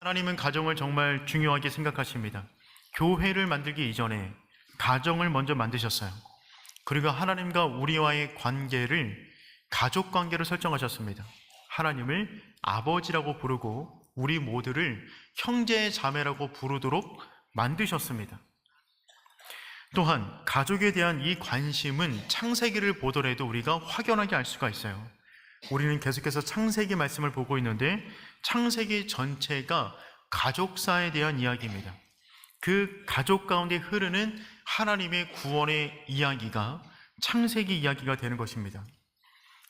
하나님은 가정을 정말 중요하게 생각하십니다. 교회를 만들기 이전에 가정을 먼저 만드셨어요. 그리고 하나님과 우리와의 관계를 가족 관계로 설정하셨습니다. 하나님을 아버지라고 부르고 우리 모두를 형제 자매라고 부르도록 만드셨습니다. 또한 가족에 대한 이 관심은 창세기를 보더라도 우리가 확연하게 알 수가 있어요. 우리는 계속해서 창세기 말씀을 보고 있는데 창세기 전체가 가족사에 대한 이야기입니다. 그 가족 가운데 흐르는 하나님의 구원의 이야기가 창세기 이야기가 되는 것입니다.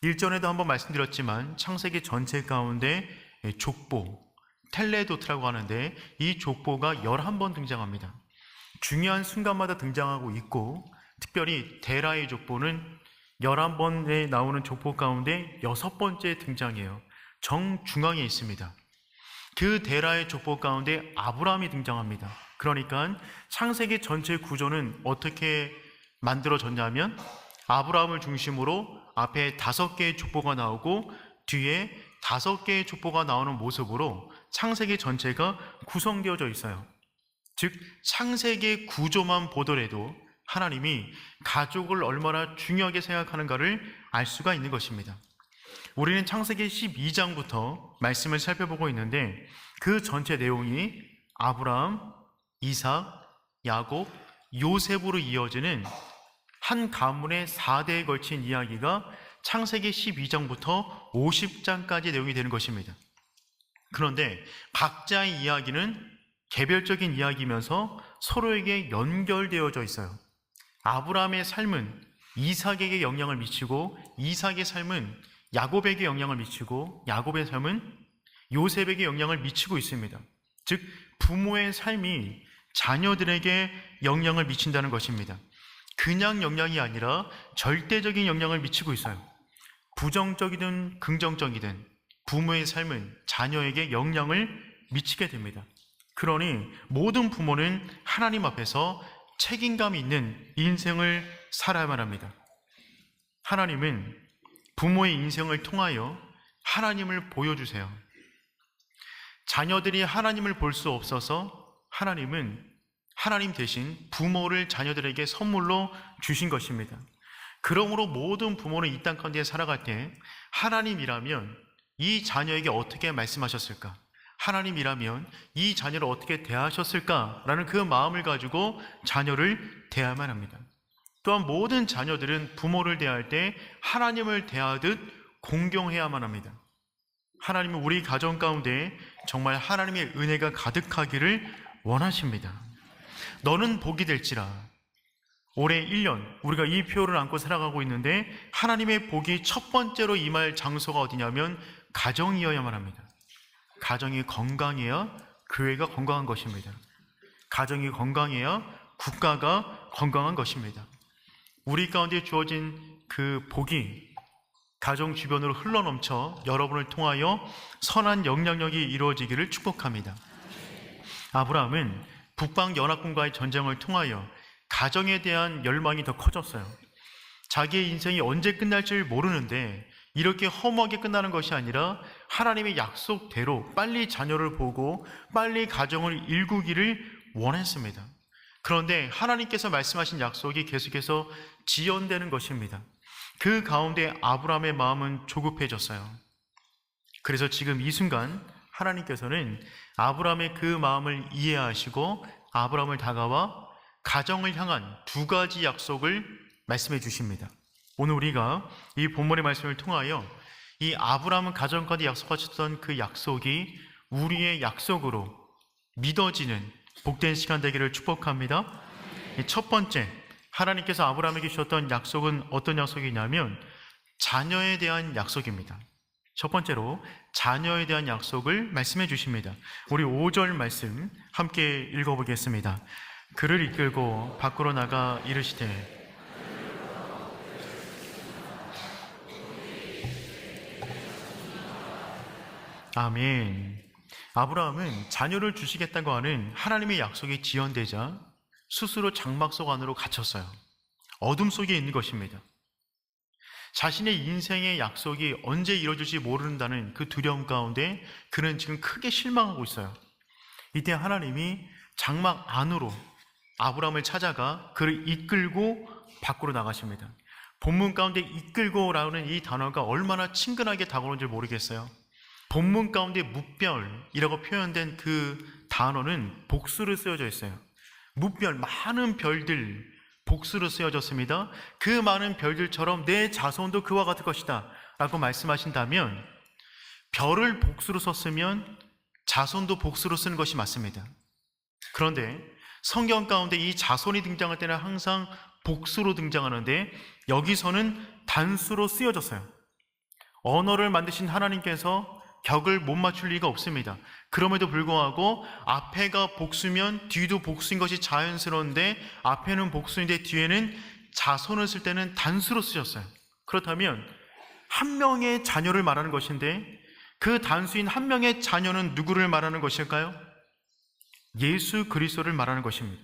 일전에도 한번 말씀드렸지만 창세기 전체 가운데 족보, 텔레도트라고 하는데 이 족보가 11번 등장합니다. 중요한 순간마다 등장하고 있고 특별히 데라의 족보는 11번에 나오는 족보 가운데 6번째 등장이에요. 정중앙에 있습니다. 그 데라의 족보 가운데 아브라함이 등장합니다. 그러니까 창세기 전체 구조는 어떻게 만들어졌냐면 아브라함을 중심으로 앞에 5개의 족보가 나오고 뒤에 5개의 족보가 나오는 모습으로 창세기 전체가 구성되어져 있어요. 즉 창세기의 구조만 보더라도 하나님이 가족을 얼마나 중요하게 생각하는가를 알 수가 있는 것입니다. 우리는 창세기 12장부터 말씀을 살펴보고 있는데 그 전체 내용이 아브라함, 이삭, 야곱, 요셉으로 이어지는 한 가문의 4대에 걸친 이야기가 창세기 12장부터 50장까지 내용이 되는 것입니다. 그런데 각자의 이야기는 개별적인 이야기이면서 서로에게 연결되어져 있어요. 아브라함의 삶은 이삭에게 영향을 미치고 이삭의 삶은 야곱에게 영향을 미치고 야곱의 삶은 요셉에게 영향을 미치고 있습니다. 즉 부모의 삶이 자녀들에게 영향을 미친다는 것입니다. 그냥 영향이 아니라 절대적인 영향을 미치고 있어요. 부정적이든 긍정적이든 부모의 삶은 자녀에게 영향을 미치게 됩니다. 그러니 모든 부모는 하나님 앞에서 책임감 있는 인생을 살아야만 합니다. 하나님은 부모의 인생을 통하여 하나님을 보여주세요. 자녀들이 하나님을 볼 수 없어서 하나님은 하나님 대신 부모를 자녀들에게 선물로 주신 것입니다. 그러므로 모든 부모는 이 땅 가운데 살아갈 때 하나님이라면 이 자녀에게 어떻게 말씀하셨을까? 하나님이라면 이 자녀를 어떻게 대하셨을까라는 그 마음을 가지고 자녀를 대해야만 합니다. 또한 모든 자녀들은 부모를 대할 때 하나님을 대하듯 공경해야만 합니다. 하나님은 우리 가정 가운데 정말 하나님의 은혜가 가득하기를 원하십니다. 너는 복이 될지라. 올해 1년 우리가 이 표를 안고 살아가고 있는데 하나님의 복이 첫 번째로 임할 장소가 어디냐면 가정이어야만 합니다. 가정이 건강해야 교회가 건강한 것입니다. 가정이 건강해야 국가가 건강한 것입니다. 우리 가운데 주어진 그 복이 가정 주변으로 흘러넘쳐 여러분을 통하여 선한 영향력이 이루어지기를 축복합니다. 아브라함은 북방연합군과의 전쟁을 통하여 가정에 대한 열망이 더 커졌어요. 자기의 인생이 언제 끝날지 모르는데 이렇게 허무하게 끝나는 것이 아니라 하나님의 약속대로 빨리 자녀를 보고 빨리 가정을 일구기를 원했습니다. 그런데 하나님께서 말씀하신 약속이 계속해서 지연되는 것입니다. 그 가운데 아브라함의 마음은 조급해졌어요. 그래서 지금 이 순간 하나님께서는 아브라함의 그 마음을 이해하시고 아브라함을 다가와 가정을 향한 2가지 약속을 말씀해 주십니다. 오늘 우리가 이 본문의 말씀을 통하여 이 아브라함은 가정까지 약속하셨던 그 약속이 우리의 약속으로 믿어지는 복된 시간 되기를 축복합니다. 첫 번째, 하나님께서 아브라함에게 주셨던 약속은 어떤 약속이냐면 자녀에 대한 약속입니다. 첫 번째로 자녀에 대한 약속을 말씀해 주십니다. 우리 5절 말씀 함께 읽어보겠습니다. 그를 이끌고 밖으로 나가 이르시되 아멘. 아브라함은 자녀를 주시겠다고 하는 하나님의 약속이 지연되자 스스로 장막 속 안으로 갇혔어요. 어둠 속에 있는 것입니다. 자신의 인생의 약속이 언제 이루어질지 모른다는 그 두려움 가운데 그는 지금 크게 실망하고 있어요. 이때 하나님이 장막 안으로 아브라함을 찾아가 그를 이끌고 밖으로 나가십니다. 본문 가운데 이끌고라는 이 단어가 얼마나 친근하게 다가오는 줄 모르겠어요. 본문 가운데 무별이라고 표현된 그 단어는 복수로 쓰여져 있어요. 무별, 많은 별들, 복수로 쓰여졌습니다. 그 많은 별들처럼 내 자손도 그와 같을 것이다 라고 말씀하신다면, 별을 복수로 썼으면 자손도 복수로 쓰는 것이 맞습니다. 그런데 성경 가운데 이 자손이 등장할 때는 항상 복수로 등장하는데, 여기서는 단수로 쓰여졌어요. 언어를 만드신 하나님께서 격을 못 맞출 리가 없습니다. 그럼에도 불구하고 앞에가 복수면 뒤도 복수인 것이 자연스러운데, 앞에는 복수인데 뒤에는 자손을 쓸 때는 단수로 쓰셨어요. 그렇다면 한 명의 자녀를 말하는 것인데, 그 단수인 한 명의 자녀는 누구를 말하는 것일까요? 예수 그리스도를 말하는 것입니다.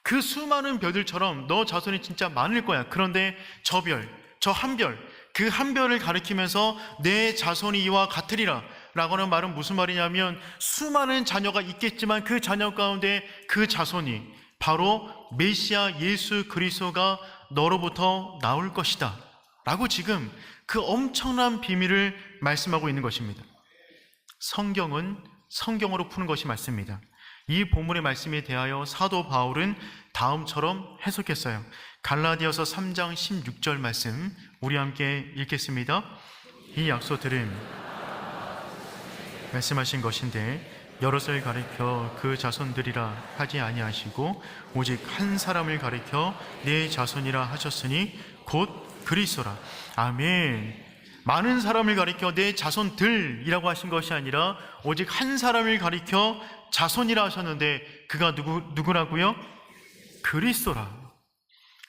그 수많은 별들처럼 너 자손이 진짜 많을 거야. 그런데 저 별, 저 한 별, 그 한 별을 가리키면서 내 자손이 이와 같으리라 라고 하는 말은 무슨 말이냐면, 수많은 자녀가 있겠지만 그 자녀 가운데 그 자손이 바로 메시아 예수 그리스도가 너로부터 나올 것이다 라고 지금 그 엄청난 비밀을 말씀하고 있는 것입니다. 성경은 성경으로 푸는 것이 맞습니다. 이 본문의 말씀에 대하여 사도 바울은 다음처럼 해석했어요. 갈라디아서 3장 16절 말씀 우리 함께 읽겠습니다. 이 약속들은 말씀하신 것인데 여럿을 가리켜 그 자손들이라 하지 아니하시고 오직 한 사람을 가리켜 내 자손이라 하셨으니 곧 그리스도라. 아멘. 많은 사람을 가리켜 내 자손들이라고 하신 것이 아니라 오직 한 사람을 가리켜 자손이라 하셨는데, 그가 누구라고요? 그리스도라.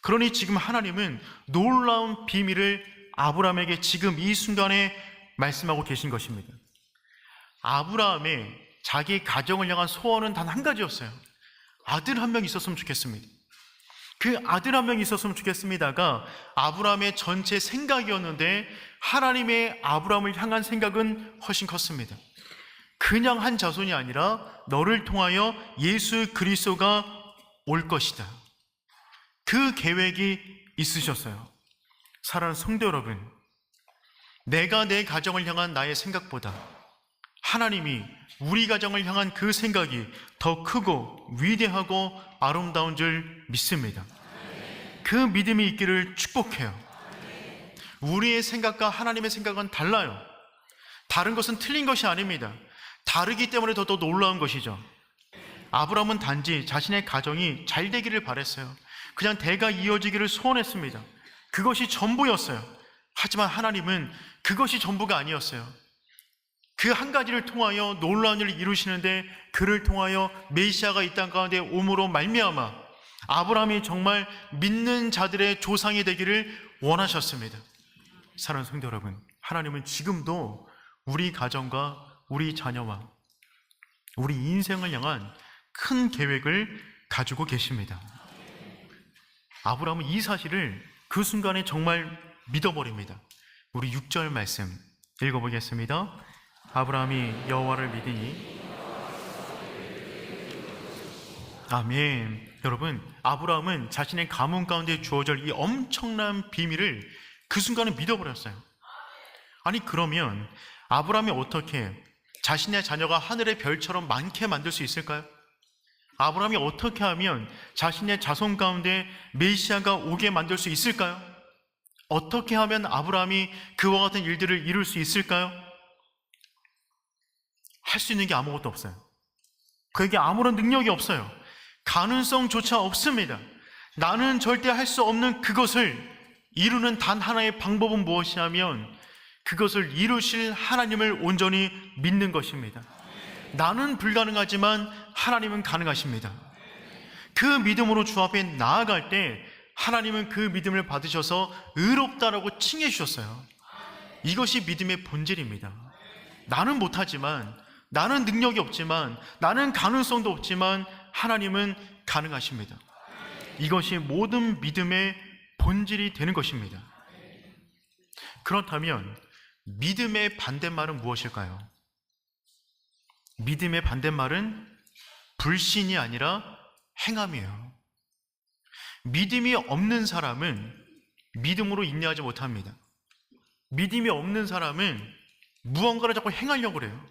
그러니 지금 하나님은 놀라운 비밀을 아브라함에게 지금 이 순간에 말씀하고 계신 것입니다. 아브라함의 자기 가정을 향한 소원은 단 한 가지였어요. 아들 한 명 있었으면 좋겠습니다. 그 아들 한 명 있었으면 좋겠습니다가 아브라함의 전체 생각이었는데, 하나님의 아브라함을 향한 생각은 훨씬 컸습니다. 그냥 한 자손이 아니라 너를 통하여 예수 그리스도가 올 것이다. 그 계획이 있으셨어요. 사랑하는 성도 여러분, 내가 내 가정을 향한 나의 생각보다 하나님이 우리 가정을 향한 그 생각이 더 크고 위대하고 아름다운 줄 믿습니다. 그 믿음이 있기를 축복해요. 우리의 생각과 하나님의 생각은 달라요. 다른 것은 틀린 것이 아닙니다. 다르기 때문에 더 놀라운 것이죠. 아브라함은 단지 자신의 가정이 잘 되기를 바랬어요. 그냥 대가 이어지기를 소원했습니다. 그것이 전부였어요. 하지만 하나님은 그것이 전부가 아니었어요. 그 한 가지를 통하여 놀라운 일을 이루시는데, 그를 통하여 메시아가 이 땅 가운데 오므로 말미암아 아브라함이 정말 믿는 자들의 조상이 되기를 원하셨습니다. 사랑하는 성도 여러분, 하나님은 지금도 우리 가정과 우리 자녀와 우리 인생을 향한 큰 계획을 가지고 계십니다. 아브라함은 이 사실을 그 순간에 정말 믿어버립니다. 우리 6절 말씀 읽어보겠습니다. 아브라함이 여호와를 믿으니. 아멘. 여러분, 아브라함은 자신의 가문 가운데 주어질 이 엄청난 비밀을 그 순간에 믿어버렸어요. 아니, 그러면 아브라함이 어떻게 자신의 자녀가 하늘의 별처럼 많게 만들 수 있을까요? 아브라함이 어떻게 하면 자신의 자손 가운데 메시아가 오게 만들 수 있을까요? 어떻게 하면 아브라함이 그와 같은 일들을 이룰 수 있을까요? 할 수 있는 게 아무것도 없어요. 그에게 아무런 능력이 없어요. 가능성조차 없습니다. 나는 절대 할 수 없는 그것을 이루는 단 하나의 방법은 무엇이냐면, 그것을 이루실 하나님을 온전히 믿는 것입니다. 나는 불가능하지만 하나님은 가능하십니다. 그 믿음으로 주 앞에 나아갈 때 하나님은 그 믿음을 받으셔서 의롭다라고 칭해 주셨어요. 이것이 믿음의 본질입니다. 나는 못하지만, 나는 능력이 없지만, 나는 가능성도 없지만 하나님은 가능하십니다. 이것이 모든 믿음의 본질이 되는 것입니다. 그렇다면 믿음의 반대말은 무엇일까요? 믿음의 반대말은 불신이 아니라 행함이에요. 믿음이 없는 사람은 믿음으로 인내하지 못합니다. 믿음이 없는 사람은 무언가를 자꾸 행하려고 그래요.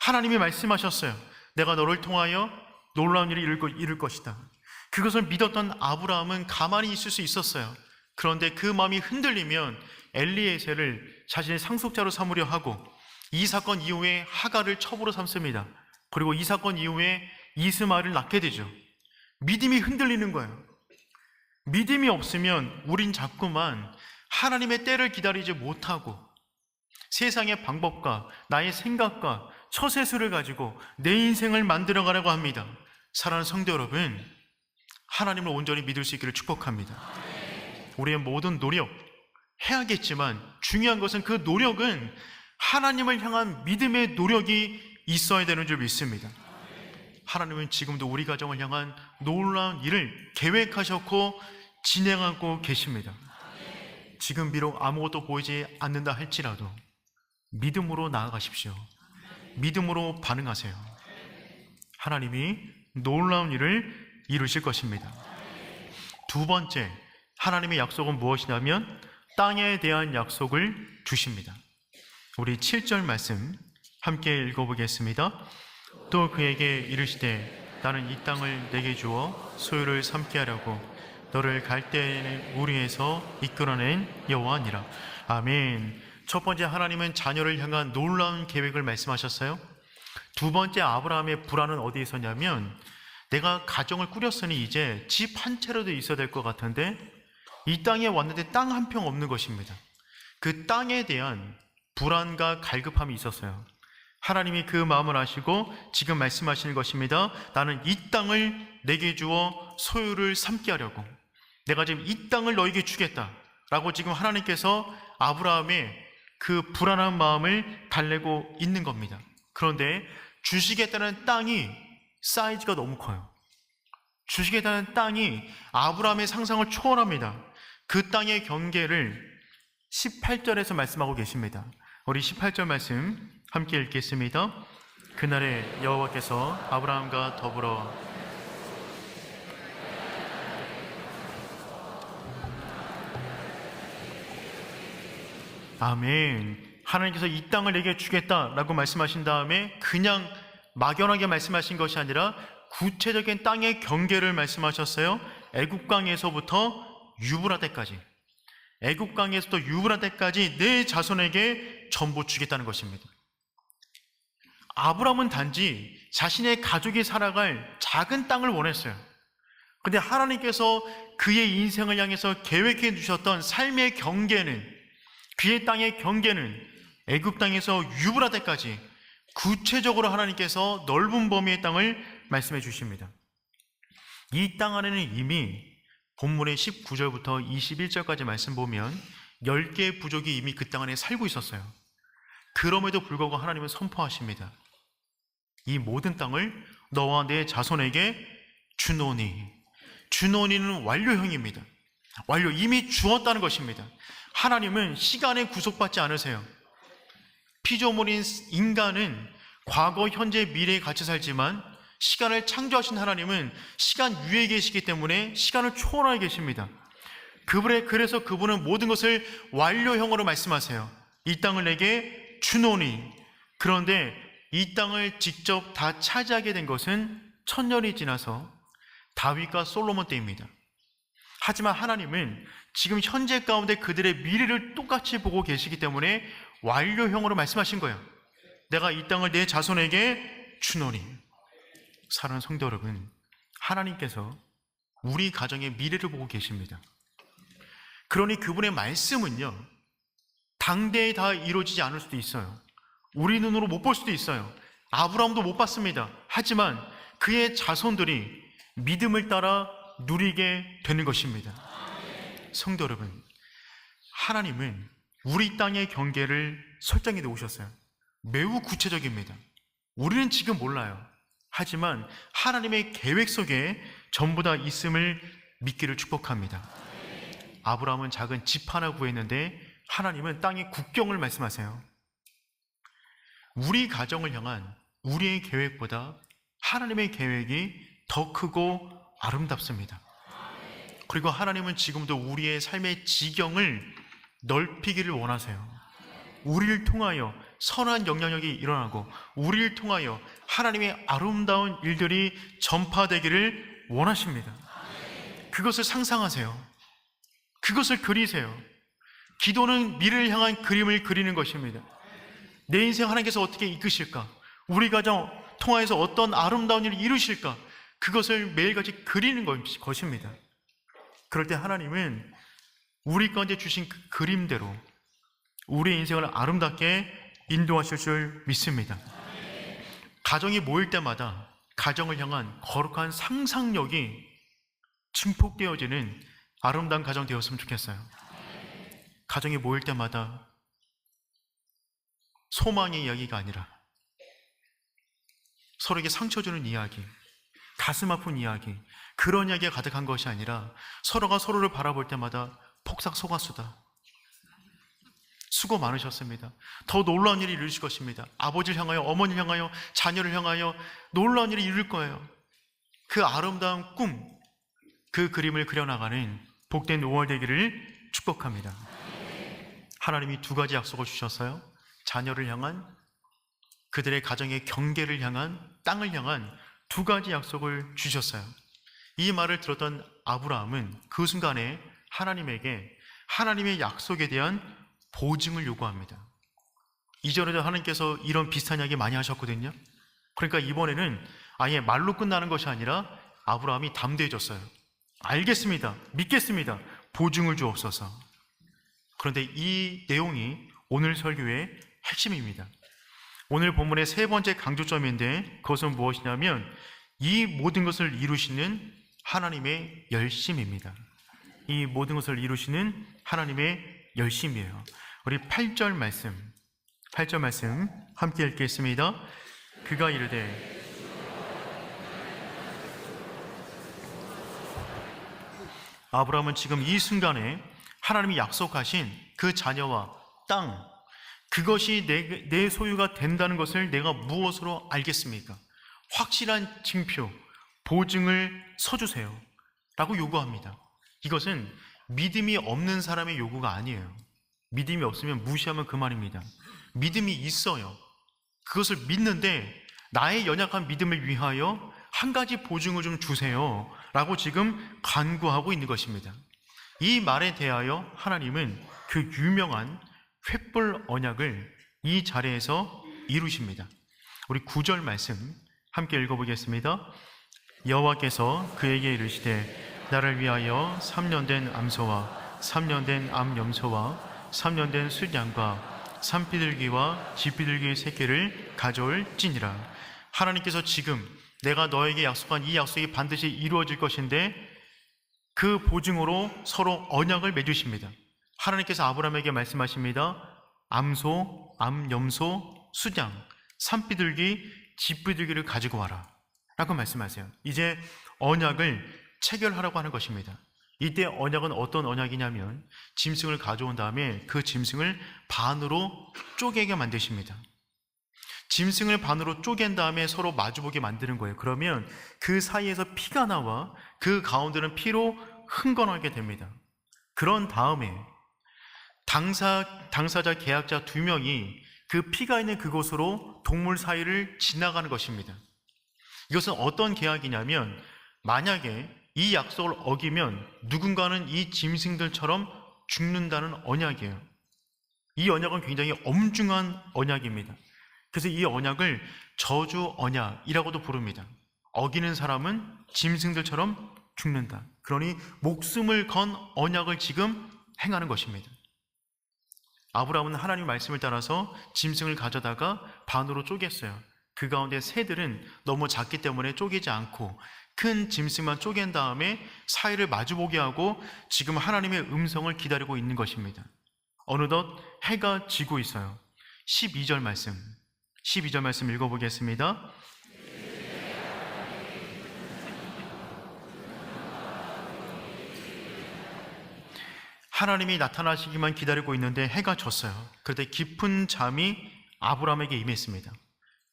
하나님이 말씀하셨어요. 내가 너를 통하여 놀라운 일을 이룰 것이다. 그것을 믿었던 아브라함은 가만히 있을 수 있었어요. 그런데 그 마음이 흔들리면 엘리에셀을 자신의 상속자로 삼으려 하고, 이 사건 이후에 하갈을 첩으로 삼습니다. 그리고 이 사건 이후에 이스마엘을 낳게 되죠. 믿음이 흔들리는 거예요. 믿음이 없으면 우린 자꾸만 하나님의 때를 기다리지 못하고 세상의 방법과 나의 생각과 처세술을 가지고 내 인생을 만들어가려고 합니다. 사랑하는 성도 여러분, 하나님을 온전히 믿을 수 있기를 축복합니다. 우리의 모든 노력 해야겠지만 중요한 것은 그 노력은 하나님을 향한 믿음의 노력이 있어야 되는 줄 믿습니다. 하나님은 지금도 우리 가정을 향한 놀라운 일을 계획하셨고 진행하고 계십니다. 지금 비록 아무것도 보이지 않는다 할지라도 믿음으로 나아가십시오. 믿음으로 반응하세요. 하나님이 놀라운 일을 이루실 것입니다. 두 번째, 하나님의 약속은 무엇이냐면 땅에 대한 약속을 주십니다. 우리 7절 말씀 함께 읽어보겠습니다. 또 그에게 이르시되 나는 이 땅을 내게 주어 소유를 삼게 하려고 너를 갈대의 우리에서 이끌어낸 여호와니라. 아멘. 첫 번째, 하나님은 자녀를 향한 놀라운 계획을 말씀하셨어요. 두 번째, 아브라함의 불안은 어디에 있었냐면 내가 가정을 꾸렸으니 이제 집 한 채라도 있어야 될 것 같은데 이 땅에 왔는데 땅 한 평 없는 것입니다. 그 땅에 대한 불안과 갈급함이 있었어요. 하나님이 그 마음을 아시고 지금 말씀하시는 것입니다. 나는 이 땅을 내게 주어 소유를 삼게 하려고, 내가 지금 이 땅을 너에게 주겠다 라고 지금 하나님께서 아브라함의 그 불안한 마음을 달래고 있는 겁니다. 그런데 주시겠다는 땅이 사이즈가 너무 커요. 주시겠다는 땅이 아브라함의 상상을 초월합니다. 그 땅의 경계를 18절에서 말씀하고 계십니다. 우리 18절 말씀 함께 읽겠습니다. 그날에 여호와께서 아브라함과 더불어 아멘. 하나님께서 이 땅을 내게 주겠다라고 말씀하신 다음에 그냥 막연하게 말씀하신 것이 아니라 구체적인 땅의 경계를 말씀하셨어요. 애굽강에서부터 유브라데까지, 애굽강에서부터 유브라데까지 내 자손에게 전부 주겠다는 것입니다. 아브라함은 단지 자신의 가족이 살아갈 작은 땅을 원했어요. 그런데 하나님께서 그의 인생을 향해서 계획해 주셨던 삶의 경계는, 그의 땅의 경계는 애굽 땅에서 유브라데까지 구체적으로 하나님께서 넓은 범위의 땅을 말씀해 주십니다. 이 땅 안에는 이미 본문의 19절부터 21절까지 말씀 보면 10개의 부족이 이미 그 땅 안에 살고 있었어요. 그럼에도 불구하고 하나님은 선포하십니다. 이 모든 땅을 너와 내 자손에게 주노니. 주노니는 완료형입니다. 완료, 이미 주었다는 것입니다. 하나님은 시간에 구속받지 않으세요. 피조물인 인간은 과거, 현재, 미래에 같이 살지만 시간을 창조하신 하나님은 시간 위에 계시기 때문에 시간을 초월하게 계십니다. 그래서 그분은 모든 것을 완료형으로 말씀하세요. 이 땅을 내게 주노니. 그런데 이 땅을 직접 다 차지하게 된 것은 1000년이 지나서 다윗과 솔로몬 때입니다. 하지만 하나님은 지금 현재 가운데 그들의 미래를 똑같이 보고 계시기 때문에 완료형으로 말씀하신 거예요. 내가 이 땅을 내 자손에게 주노니. 사랑하는 성도 여러분, 하나님께서 우리 가정의 미래를 보고 계십니다. 그러니 그분의 말씀은요, 당대에 다 이루어지지 않을 수도 있어요. 우리 눈으로 못 볼 수도 있어요. 아브라함도 못 봤습니다. 하지만 그의 자손들이 믿음을 따라 누리게 되는 것입니다. 성도 여러분, 하나님은 우리 땅의 경계를 설정해 놓으셨어요. 매우 구체적입니다. 우리는 지금 몰라요. 하지만 하나님의 계획 속에 전부 다 있음을 믿기를 축복합니다. 아브라함은 작은 집 하나 구했는데 하나님은 땅의 국경을 말씀하세요. 우리 가정을 향한 우리의 계획보다 하나님의 계획이 더 크고 아름답습니다. 그리고 하나님은 지금도 우리의 삶의 지경을 넓히기를 원하세요. 우리를 통하여 선한 영향력이 일어나고 우리를 통하여 하나님의 아름다운 일들이 전파되기를 원하십니다. 그것을 상상하세요. 그것을 그리세요. 기도는 미래를 향한 그림을 그리는 것입니다. 내 인생 하나님께서 어떻게 이끄실까? 우리 가정 통하여서 어떤 아름다운 일을 이루실까? 그것을 매일같이 그리는 것입니다. 그럴 때 하나님은 우리 가운데 주신 그 그림대로 우리의 인생을 아름답게 인도하실 줄 믿습니다. 가정이 모일 때마다 가정을 향한 거룩한 상상력이 증폭되어지는 아름다운 가정 되었으면 좋겠어요. 가정이 모일 때마다 소망의 이야기가 아니라 서로에게 상처 주는 이야기, 가슴 아픈 이야기, 그런 이야기가 가득한 것이 아니라 서로가 서로를 바라볼 때마다 폭삭 속았수다. 수고 많으셨습니다. 더 놀라운 일이 이루실 것입니다. 아버지를 향하여, 어머니를 향하여, 자녀를 향하여 놀라운 일이 이룰 거예요. 그 아름다운 꿈, 그 그림을 그려나가는 복된 5월 되기를 축복합니다. 하나님이 두 가지 약속을 주셨어요. 자녀를 향한, 그들의 가정의 경계를 향한, 땅을 향한 두 가지 약속을 주셨어요. 이 말을 들었던 아브라함은 그 순간에 하나님에게 하나님의 약속에 대한 보증을 요구합니다. 이전에도 하나님께서 이런 비슷한 이야기 많이 하셨거든요. 그러니까 이번에는 아예 말로 끝나는 것이 아니라 아브라함이 담대해졌어요. 알겠습니다. 믿겠습니다. 보증을 주옵소서. 그런데 이 내용이 오늘 설교의 핵심입니다. 오늘 본문의 세 번째 강조점인데 그것은 무엇이냐면 이 모든 것을 이루시는 하나님의 열심입니다. 이 모든 것을 이루시는 하나님의 열심이에요. 우리 8절 말씀 함께 읽겠습니다. 그가 이르되 아브라함은 지금 이 순간에 하나님이 약속하신 그 자녀와 땅, 그것이 내 소유가 된다는 것을 내가 무엇으로 알겠습니까? 확실한 징표, 보증을 서주세요 라고 요구합니다. 이것은 믿음이 없는 사람의 요구가 아니에요. 믿음이 없으면 무시하면 그만입니다. 믿음이 있어요. 그것을 믿는데 나의 연약한 믿음을 위하여 한 가지 보증을 좀 주세요 라고 지금 간구하고 있는 것입니다. 이 말에 대하여 하나님은 그 유명한 횃불 언약을 이 자리에서 이루십니다. 우리 9절 말씀 함께 읽어보겠습니다. 여호와께서 그에게 이르시되 나를 위하여 3년 된 암소와 3년 된 암염소와 3년 된 숫양과 산비둘기와 쥐비둘기의 새끼를 가져올지니라. 하나님께서 지금 내가 너에게 약속한 이 약속이 반드시 이루어질 것인데 그 보증으로 서로 언약을 맺으십니다. 하나님께서 아브라함에게 말씀하십니다. 암소, 암염소, 숫양, 산비둘기, 쥐비둘기를 가지고 와라 라고 말씀하세요. 이제 언약을 체결하라고 하는 것입니다. 이때 언약은 어떤 언약이냐면 짐승을 가져온 다음에 그 짐승을 반으로 쪼개게 만드십니다. 짐승을 반으로 쪼갠 다음에 서로 마주보게 만드는 거예요. 그러면 그 사이에서 피가 나와 그 가운데는 피로 흥건하게 됩니다. 그런 다음에 당사자 계약자 2명이 그 피가 있는 그곳으로 동물 사이를 지나가는 것입니다. 이것은 어떤 계약이냐면 만약에 이 약속을 어기면 누군가는 이 짐승들처럼 죽는다는 언약이에요. 이 언약은 굉장히 엄중한 언약입니다. 그래서 이 언약을 저주 언약이라고도 부릅니다. 어기는 사람은 짐승들처럼 죽는다. 그러니 목숨을 건 언약을 지금 행하는 것입니다. 아브라함은 하나님의 말씀을 따라서 짐승을 가져다가 반으로 쪼갰어요. 그 가운데 새들은 너무 작기 때문에 쪼개지 않고 큰 짐승만 쪼갠 다음에 사이를 마주보게 하고 지금 하나님의 음성을 기다리고 있는 것입니다. 어느덧 해가 지고 있어요. 12절 말씀 읽어보겠습니다. 하나님이 나타나시기만 기다리고 있는데 해가 졌어요. 그런데 깊은 잠이 아브라함에게 임했습니다.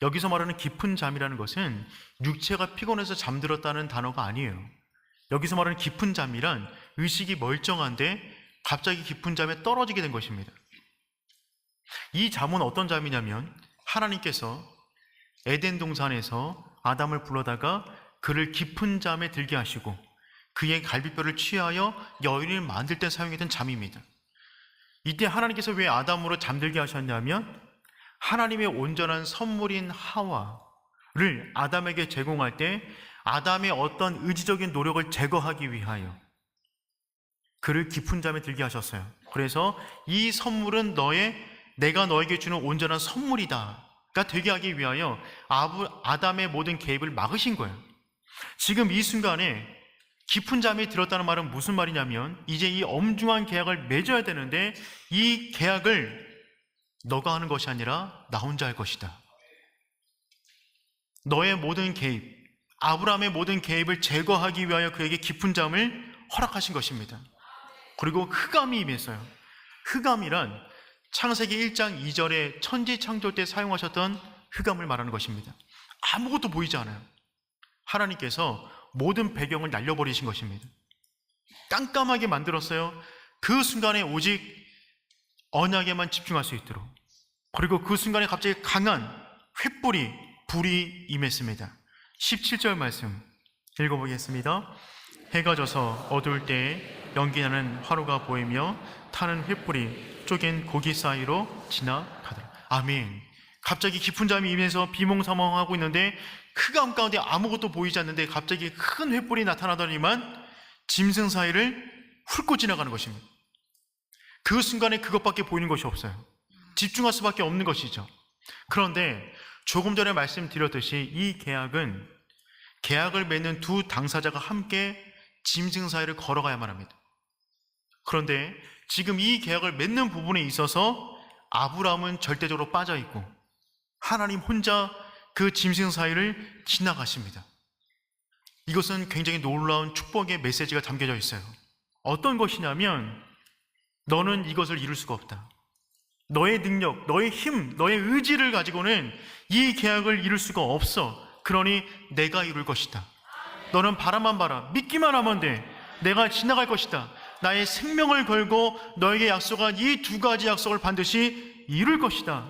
여기서 말하는 깊은 잠이라는 것은 육체가 피곤해서 잠들었다는 단어가 아니에요. 여기서 말하는 깊은 잠이란 의식이 멀쩡한데 갑자기 깊은 잠에 떨어지게 된 것입니다. 이 잠은 어떤 잠이냐면 하나님께서 에덴 동산에서 아담을 불러다가 그를 깊은 잠에 들게 하시고 그의 갈비뼈를 취하여 여인을 만들 때 사용했던 잠입니다. 이때 하나님께서 왜 아담으로 잠들게 하셨냐면 하나님의 온전한 선물인 하와를 아담에게 제공할 때 아담의 어떤 의지적인 노력을 제거하기 위하여 그를 깊은 잠에 들게 하셨어요. 그래서 이 선물은 내가 너에게 주는 온전한 선물이다가 되게 하기 위하여 아담의 모든 개입을 막으신 거예요. 지금 이 순간에 깊은 잠이 들었다는 말은 무슨 말이냐면 이제 이 엄중한 계약을 맺어야 되는데 이 계약을 너가 하는 것이 아니라 나 혼자 할 것이다. 너의 모든 개입, 아브라함의 모든 개입을 제거하기 위하여 그에게 깊은 잠을 허락하신 것입니다. 그리고 흑암이 임했어요. 흑암이란 창세기 1장 2절에 천지 창조 때 사용하셨던 흑암을 말하는 것입니다. 아무것도 보이지 않아요. 하나님께서 모든 배경을 날려버리신 것입니다. 깜깜하게 만들었어요. 그 순간에 오직 언약에만 집중할 수 있도록. 그리고 그 순간에 갑자기 강한 횃불이 불이 임했습니다. 17절 말씀 읽어보겠습니다. 해가 져서 어두울 때에 연기나는 화로가 보이며 타는 횃불이 쪼갠 고기 사이로 지나가더라. 아멘. 갑자기 깊은 잠이 임해서 비몽사몽하고 있는데 흑암 가운데 아무것도 보이지 않는데 갑자기 큰 횃불이 나타나더니만 짐승 사이를 훑고 지나가는 것입니다. 그 순간에 그것밖에 보이는 것이 없어요. 집중할 수밖에 없는 것이죠. 그런데 조금 전에 말씀드렸듯이 이 계약을 맺는 두 당사자가 함께 짐승 사이를 걸어가야만 합니다. 그런데 지금 이 계약을 맺는 부분에 있어서 아브라함은 절대적으로 빠져있고 하나님 혼자 그 짐승 사이를 지나가십니다. 이것은 굉장히 놀라운 축복의 메시지가 담겨져 있어요. 어떤 것이냐면 너는 이것을 이룰 수가 없다. 너의 능력, 너의 힘, 너의 의지를 가지고는 이 계약을 이룰 수가 없어. 그러니 내가 이룰 것이다. 너는 바라만 봐라. 믿기만 하면 돼. 내가 지나갈 것이다. 나의 생명을 걸고 너에게 약속한 이 두 가지 약속을 반드시 이룰 것이다.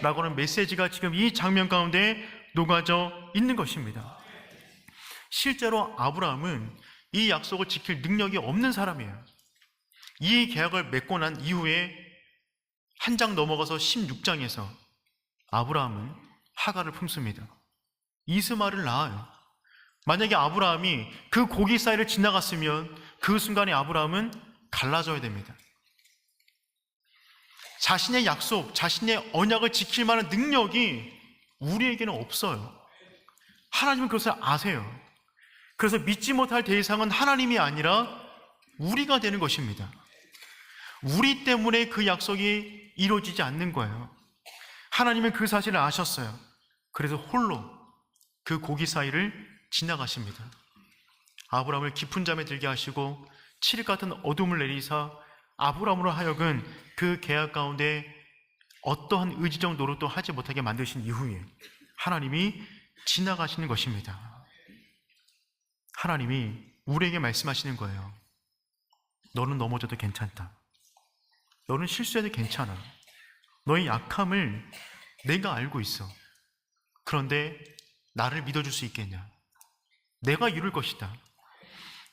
라고는 메시지가 지금 이 장면 가운데 녹아져 있는 것입니다. 실제로 아브라함은 이 약속을 지킬 능력이 없는 사람이에요. 이 계약을 맺고 난 이후에 한 장 넘어가서 16장에서 아브라함은 하가를 품습니다. 이스마엘을 낳아요. 만약에 아브라함이 그 고기 사이를 지나갔으면 그 순간에 아브라함은 갈라져야 됩니다. 자신의 약속, 자신의 언약을 지킬 만한 능력이 우리에게는 없어요. 하나님은 그것을 아세요. 그래서 믿지 못할 대상은 하나님이 아니라 우리가 되는 것입니다. 우리 때문에 그 약속이 이루어지지 않는 거예요. 하나님은 그 사실을 아셨어요. 그래서 홀로 그 고기 사이를 지나가십니다. 아브라함을 깊은 잠에 들게 하시고 칠흑 같은 어둠을 내리사 아브라함으로 하여금 그 계약 가운데 어떠한 의지적 노력도 하지 못하게 만드신 이후에 하나님이 지나가시는 것입니다. 하나님이 우리에게 말씀하시는 거예요. 너는 넘어져도 괜찮다. 너는 실수해도 괜찮아. 너의 약함을 내가 알고 있어. 그런데 나를 믿어줄 수 있겠냐? 내가 이룰 것이다.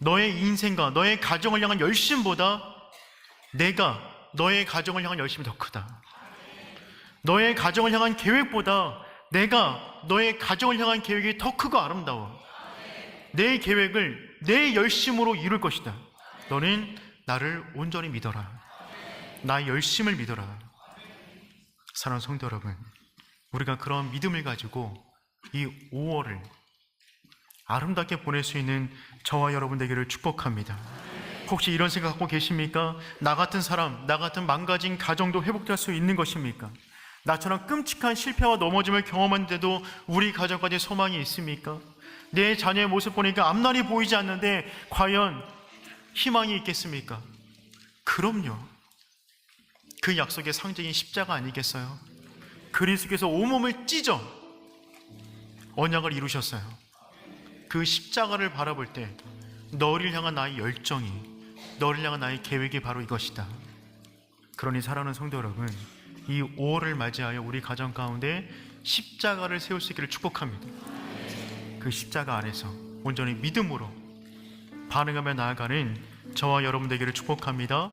너의 인생과 너의 가정을 향한 열심보다 내가 너의 가정을 향한 열심이 더 크다. 너의 가정을 향한 계획보다 내가 너의 가정을 향한 계획이 더 크고 아름다워. 내 계획을 내 열심으로 이룰 것이다. 너는 나를 온전히 믿어라. 나의 열심을 믿어라. 사랑하는 성도 여러분, 우리가 그런 믿음을 가지고 이 5월을 아름답게 보낼 수 있는 저와 여러분 되기를 축복합니다. 혹시 이런 생각 갖고 계십니까? 나 같은 사람, 나 같은 망가진 가정도 회복될 수 있는 것입니까? 나처럼 끔찍한 실패와 넘어짐을 경험했는데도 우리 가정까지 소망이 있습니까? 내 자녀의 모습 보니까 앞날이 보이지 않는데 과연 희망이 있겠습니까? 그럼요. 그 약속의 상징이 십자가 아니겠어요? 그리스도께서 온몸을 찢어 언약을 이루셨어요. 그 십자가를 바라볼 때 너를 향한 나의 열정이, 너를 향한 나의 계획이 바로 이것이다. 그러니 사랑하는 성도 여러분, 이 5월을 맞이하여 우리 가정 가운데 십자가를 세울 수 있기를 축복합니다. 그 십자가 안에서 온전히 믿음으로 반응하며 나아가는 저와 여러분 되기를 축복합니다.